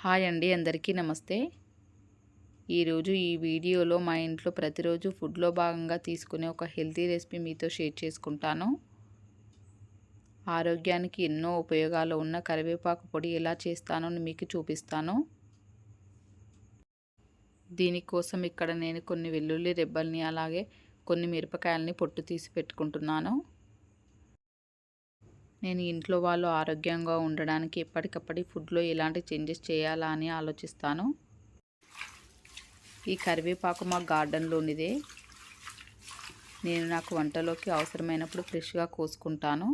Hi అండి, అందరికీ నమస్తే. ఈరోజు ఈ వీడియోలో మా ఇంట్లో ప్రతిరోజు ఫుడ్లో భాగంగా తీసుకునే ఒక హెల్తీ రెసిపీ మీతో షేర్ చేసుకుంటాను. ఆరోగ్యానికి ఎన్నో ఉపయోగాలు ఉన్న కరివేపాకు పొడి ఎలా చేస్తానో మీకు చూపిస్తాను. దీనికోసం ఇక్కడ నేను కొన్ని వెల్లుల్లి రెబ్బల్ని అలాగే కొన్ని మిరపకాయలని పొట్టు తీసి పెట్టుకుంటున్నాను. నేను ఇంట్లో వాళ్ళు ఆరోగ్యంగా ఉండడానికి ఎప్పటికప్పుడు ఫుడ్లో ఎలాంటి చేంజెస్ చేయాలా అని ఆలోచిస్తాను. ఈ కరివేపాకు మా గార్డెన్లోనిదే. నేను నాకు వంటలోకి అవసరమైనప్పుడు ఫ్రెష్గా కోసుకుంటాను.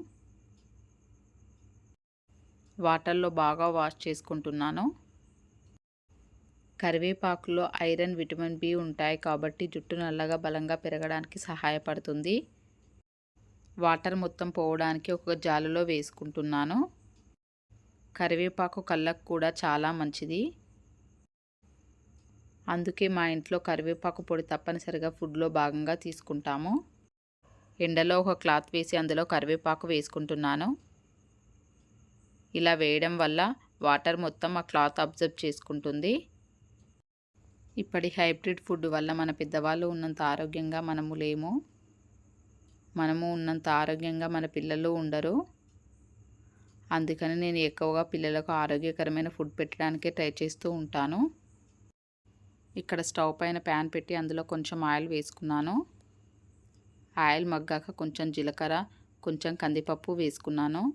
వాటర్లో బాగా వాష్ చేసుకుంటున్నాను. కరివేపాకులో ఐరన్, విటమిన్ బి ఉంటాయి కాబట్టి జుట్టు నల్లగా బలంగా పెరగడానికి సహాయపడుతుంది. వాటర్ మొత్తం పోవడానికి ఒక జాలులో వేసుకుంటున్నాను. కరివేపాకు కళ్ళకు కూడా చాలా మంచిది. అందుకే మా ఇంట్లో కరివేపాకు పొడి తప్పనిసరిగా ఫుడ్లో భాగంగా తీసుకుంటాము. ఎండలో ఒక క్లాత్ వేసి అందులో కరివేపాకు వేసుకుంటున్నాను. ఇలా వేయడం వల్ల వాటర్ మొత్తం ఆ క్లాత్ అబ్జర్వ్ చేసుకుంటుంది. ఇప్పటి హైబ్రిడ్ ఫుడ్ వల్ల మన పెద్దవాళ్ళు ఉన్నంత ఆరోగ్యంగా మనము లేము. మనము ఉన్నంత ఆరోగ్యంగా మన పిల్లలు ఉండరు. అందుకని నేను ఎక్కువగా పిల్లలకు ఆరోగ్యకరమైన ఫుడ్ పెట్టడానికే ట్రై చేస్తూ ఉంటాను. ఇక్కడ స్టవ్ పైన ప్యాన్ పెట్టి అందులో కొంచెం ఆయిల్ వేసుకున్నాను. ఆయిల్ మగ్గాక కొంచెం జీలకర్ర, కొంచెం కందిపప్పు వేసుకున్నాను.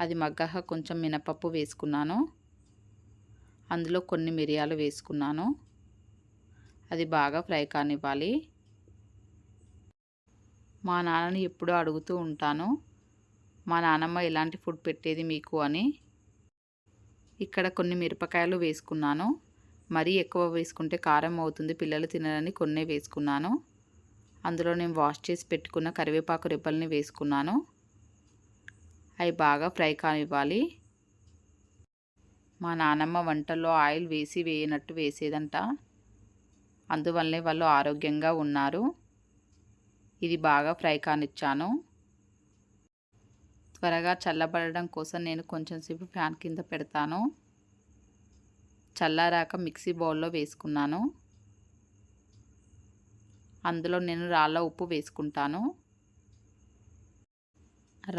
అది మగ్గాక కొంచెం మినపప్పు వేసుకున్నాను. అందులో కొన్ని మిరియాలు వేసుకున్నాను. అది బాగా ఫ్రై కానివ్వాలి. మా నాన్నని ఎప్పుడూ అడుగుతూ ఉంటాను, మా నాన్నమ్మ ఎలాంటి ఫుడ్ పెట్టేది మీకు అని. ఇక్కడ కొన్ని మిరపకాయలు వేసుకున్నాను. మరీ ఎక్కువ వేసుకుంటే కారం అవుతుంది, పిల్లలు తినరని కొన్నే వేసుకున్నాను. అందులో నేను వాష్ చేసి పెట్టుకున్న కరివేపాకు రెబ్బల్ని వేసుకున్నాను. అవి బాగా ఫ్రై కానివ్వాలి. మా నాన్నమ్మ వంటల్లో ఆయిల్ వేసి వేయనట్టు వేసేదంట. అందువల్లనే వాళ్ళు ఆరోగ్యంగా ఉన్నారు. ఇది బాగా ఫ్రై కానిచ్చాను. త్వరగా చల్లబడడం కోసం నేను కొంచెం సేపు ఫ్యాన్ కింద పెడతాను. చల్లారాక మిక్సీ బౌల్లో వేసుకున్నాను. అందులో నేను రాళ్ళ ఉప్పు వేసుకుంటాను.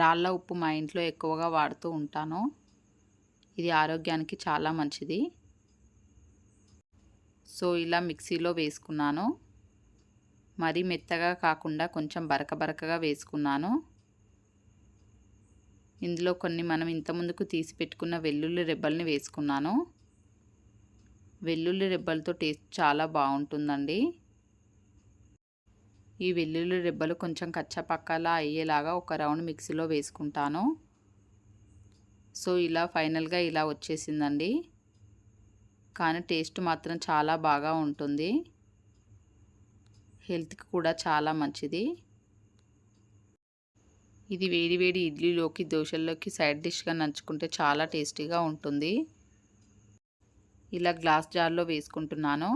రాళ్ళ ఉప్పు మా ఇంట్లో ఎక్కువగా వాడుతూ ఉంటాను. ఇది ఆరోగ్యానికి చాలా మంచిది. సో ఇలా మిక్సీలో వేసుకున్నాను. మరీ మెత్తగా కాకుండా కొంచెం బరకగా వేసుకున్నాను. ఇందులో కొన్ని మనం ఇంతకుముందుకు తీసి పెట్టుకున్న వెల్లుల్లి రెబ్బల్ని వేసుకున్నాను. వెల్లుల్లి రెబ్బలతో టేస్ట్ చాలా బాగుంటుందండి. ఈ వెల్లుల్లి రెబ్బలు కొంచెం కచ్చపక్కలా అయ్యేలాగా ఒక రౌండ్ మిక్సీలో వేసుకుంటాను. సో ఇలా ఫైనల్గా ఇలా వచ్చేసిందండి. కానీ టేస్ట్ మాత్రం చాలా బాగా ఉంటుంది. హెల్త్కి కూడా చాలా మంచిది. ఇది వేడి ఇడ్లీలోకి, దోశల్లోకి సైడ్ డిష్గా నంచుకుంటే చాలా టేస్టీగా ఉంటుంది. ఇలా గ్లాస్ జార్లో వేసుకుంటున్నాను.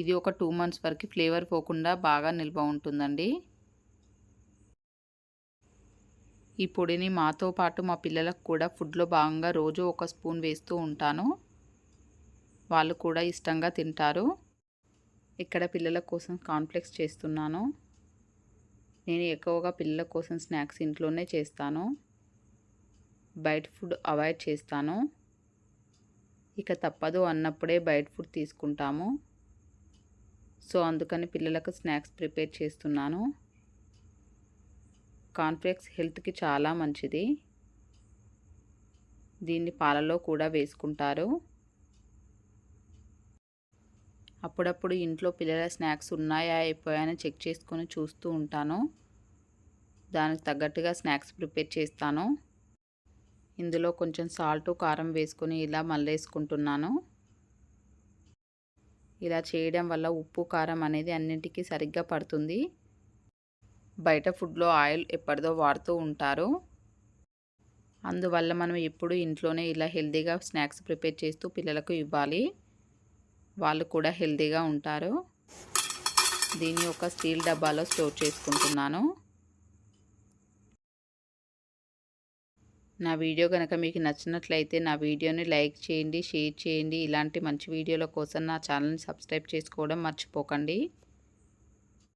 ఇది ఒక 2 months వరకు ఫ్లేవర్ పోకుండా బాగా నిల్వ ఉంటుందండి. ఈ పొడిని మాతో పాటు మా పిల్లలకు కూడా ఫుడ్లో భాగంగా రోజు ఒక స్పూన్ వేస్తూ ఉంటాను. వాళ్ళు కూడా ఇష్టంగా తింటారు. ఇక్కడ పిల్లల కోసం కాన్ఫ్లెక్స్ చేస్తున్నాను. నేను ఎక్కువగా పిల్లల కోసం స్నాక్స్ ఇంట్లోనే చేస్తాను. బయట ఫుడ్ అవాయిడ్ చేస్తాను. ఇక తప్పదు అన్నప్పుడే బయట ఫుడ్ తీసుకుంటాము. సో అందుకని పిల్లలకు స్నాక్స్ ప్రిపేర్ చేస్తున్నాను. కాన్ఫ్లెక్స్ హెల్త్కి చాలా మంచిది. దీన్ని పాలలో కూడా వేసుకుంటారు. అప్పుడప్పుడు ఇంట్లో పిల్లల స్నాక్స్ ఉన్నాయా అయిపోయాయని చెక్ చేసుకొని చూస్తూ ఉంటాను. దానికి తగ్గట్టుగా స్నాక్స్ ప్రిపేర్ చేస్తాను. ఇందులో కొంచెం సాల్ట్, కారం వేసుకొని ఇలా మళ్ళేసుకుంటున్నాను. ఇలా చేయడం వల్ల ఉప్పు, కారం అనేది అన్నింటికీ సరిగ్గా పడుతుంది. బయట ఫుడ్లో ఆయిల్ ఎప్పటిదో వాడుతూ ఉంటారు. అందువల్ల మనం ఎప్పుడు ఇంట్లోనే ఇలా హెల్తీగా స్నాక్స్ ప్రిపేర్ చేస్తూ పిల్లలకు ఇవ్వాలి. వాళ్ళు కూడా హెల్తీగా ఉంటారు. దీన్ని ఒక స్టీల్ డబ్బాలో స్టోర్ చేసుకుంటున్నాను. నా వీడియో గనక మీకు నచ్చినట్లయితే నా వీడియోని లైక్ చేయండి, షేర్ చేయండి. ఇలాంటి మంచి వీడియోల కోసం నా ఛానల్ని సబ్స్క్రైబ్ చేసుకోవడం మర్చిపోకండి.